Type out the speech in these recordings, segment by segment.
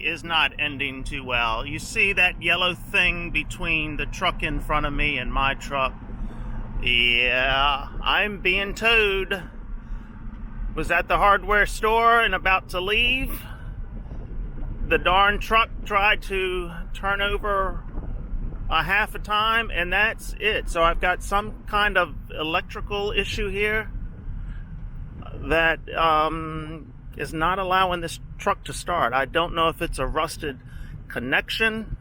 is not ending too well. You see that yellow thing between the truck in front of me and my truck? Yeah, I'm being towed. Was at the hardware store and about to leave. The darn truck tried to turn over a half a time, and that's it. So I've got some kind of electrical issue here that is not allowing this truck to start. I don't know if it's a rusted connection.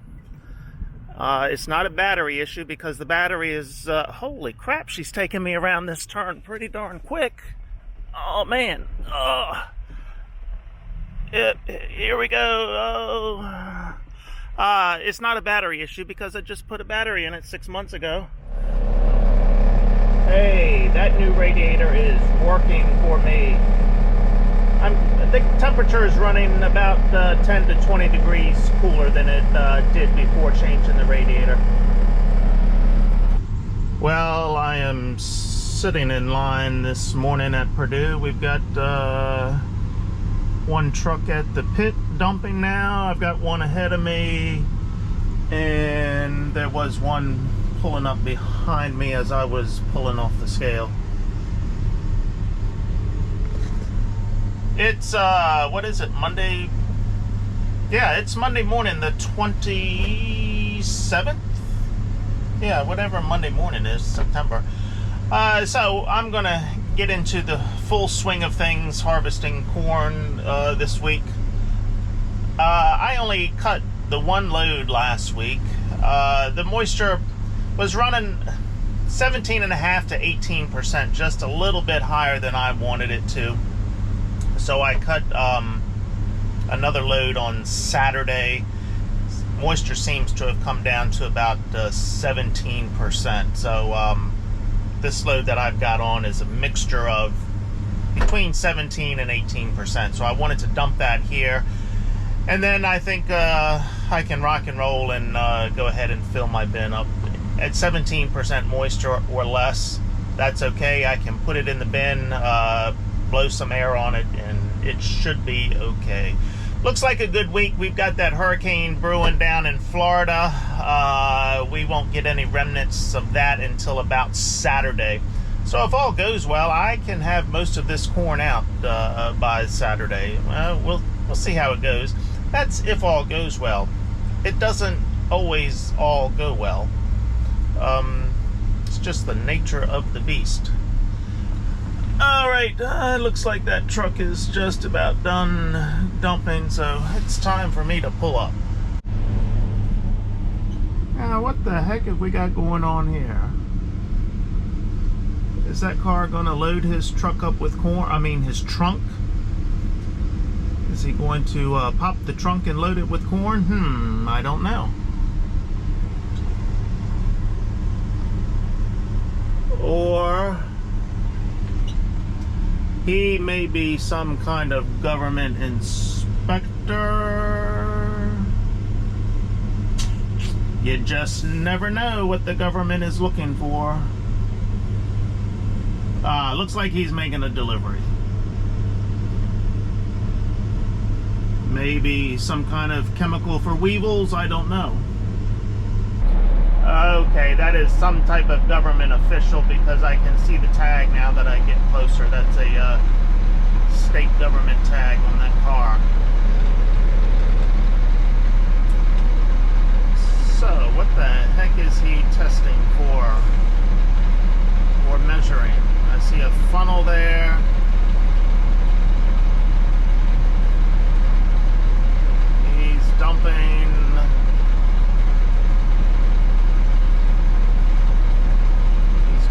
It's not a battery issue because the battery is, holy crap, she's taking me around this turn pretty darn quick. Oh man, here we go. It's not a battery issue because I just put a battery in it 6 months ago. Hey, that new radiator is working for me. The temperature is running about 10 to 20 degrees cooler than it did before changing the radiator. Well, I am sitting in line this morning at Purdue. We've got one truck at the pit dumping now. I've got one ahead of me, and there was one pulling up behind me as I was pulling off the scale. It's what is it, Monday? Yeah, it's Monday morning, the 27th. Yeah, whatever Monday morning is, September. So I'm gonna get into the full swing of things, harvesting corn this week. I only cut the one load last week. The moisture was running 17.5% to 18%, just a little bit higher than I wanted it to. So I cut another load on Saturday. Moisture seems to have come down to about 17%. So this load that I've got on is a mixture of between 17 and 18%. So I wanted to dump that here. And then I think I can rock and roll and go ahead and fill my bin up. At 17% moisture or less, that's okay. I can put it in the bin, blow some air on it, and it should be okay. Looks like a good week. We've got that hurricane brewing down in Florida. We won't get any remnants of that until about Saturday. So if all goes well, I can have most of this corn out by Saturday. We'll see how it goes. That's if all goes well. It doesn't always all go well. It's just the nature of the beast. Alright, looks like that truck is just about done dumping, so it's time for me to pull up. Now, what the heck have we got going on here? Is that car going to load his truck up with corn? I mean, his trunk? Is he going to pop the trunk and load it with corn? I don't know. Or he may be some kind of government inspector. You just never know what the government is looking for. Looks like he's making a delivery. Maybe some kind of chemical for weevils, I don't know. Okay, that is some type of government official because I can see the tag now that I get closer. That's a state government tag on that car. So, what the heck is he testing for or measuring? I see a funnel there. He's dumping.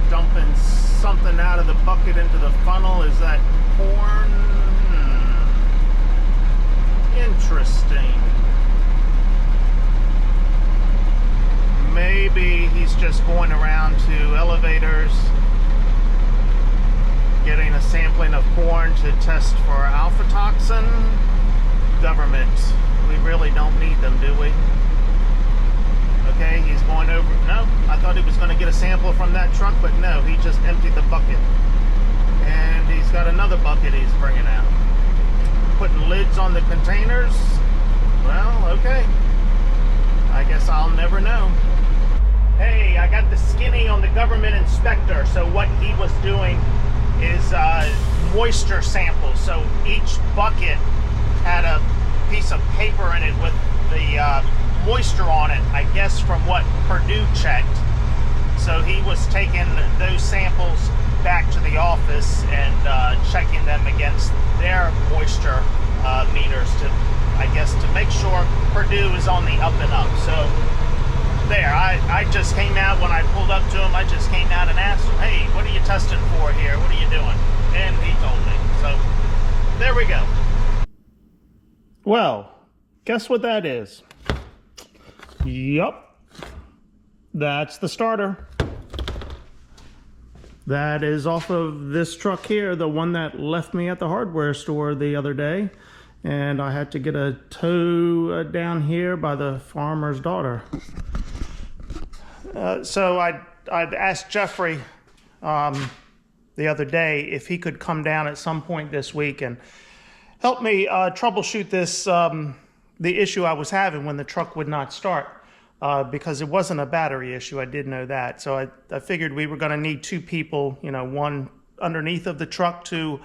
Dumping something out of the bucket into the funnel. Is that corn? Interesting. Maybe he's just going around to elevators, getting a sampling of corn to test for aflatoxin. Government, we really don't need them, do we? Okay, he's going over. No, I thought he was going to get a sample from that truck, but no, he just emptied the bucket. And he's got another bucket he's bringing out. Putting lids on the containers. Well, okay. I guess I'll never know. Hey, I got the skinny on the government inspector. So what he was doing is moisture samples. So each bucket had a piece of paper in it with the moisture on it, I guess from what Purdue checked. So he was taking those samples back to the office and checking them against their moisture meters to, I guess, to make sure Purdue is on the up and up. So there, I just came out when I pulled up to him. I just came out and asked him, hey, what are you testing for here? What are you doing? And he told me. So there we go. Well, guess what that is? Yup. That's the starter. That is off of this truck here, the one that left me at the hardware store the other day. And I had to get a tow down here by the farmer's daughter. So I'd asked Jeffrey the other day if he could come down at some point this week and help me troubleshoot this, the issue I was having when the truck would not start. Because it wasn't a battery issue, I did know that. So I figured we were going to need two people, you know, one underneath of the truck to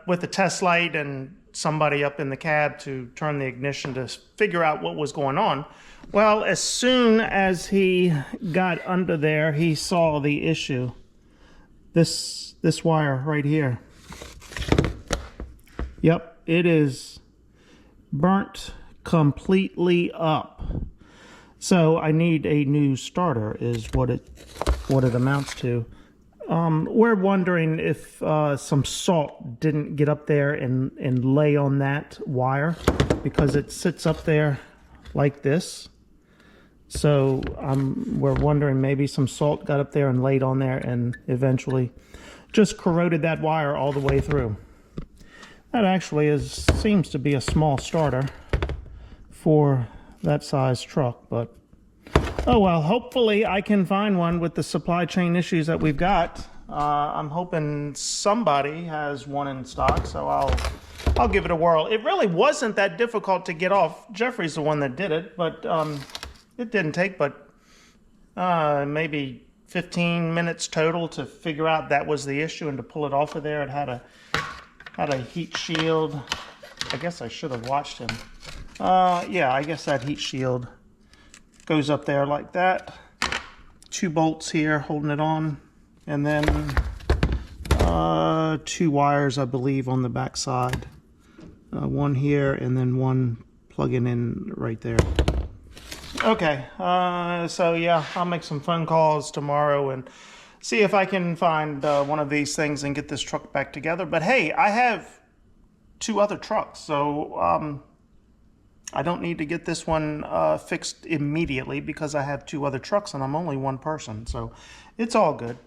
with the test light and somebody up in the cab to turn the ignition to figure out what was going on. Well, as soon as he got under there, he saw the issue. This wire right here. Yep, it is burnt completely up. So I need a new starter is what it amounts to. We're wondering if some salt didn't get up there and lay on that wire, because it sits up there like this. So we're wondering maybe some salt got up there and laid on there and eventually just corroded that wire all the way through. That actually seems to be a small starter for that size truck, but oh well, hopefully I can find one with the supply chain issues that we've got. I'm hoping somebody has one in stock, so I'll give it a whirl. It really wasn't that difficult to get off. Jeffrey's the one that did it, but it didn't take but maybe 15 minutes total to figure out that was the issue and to pull it off of there. It had a heat shield. I guess I should have watched him. Yeah, I guess that heat shield goes up there like that. 2 bolts here holding it on, and then 2 wires, I believe, on the back side. One here and then one plugging in right there. Okay, so yeah, I'll make some phone calls tomorrow and see if I can find one of these things and get this truck back together. But hey, I have 2 other trucks, so I don't need to get this one fixed immediately because I have 2 other trucks and I'm only one person, so it's all good.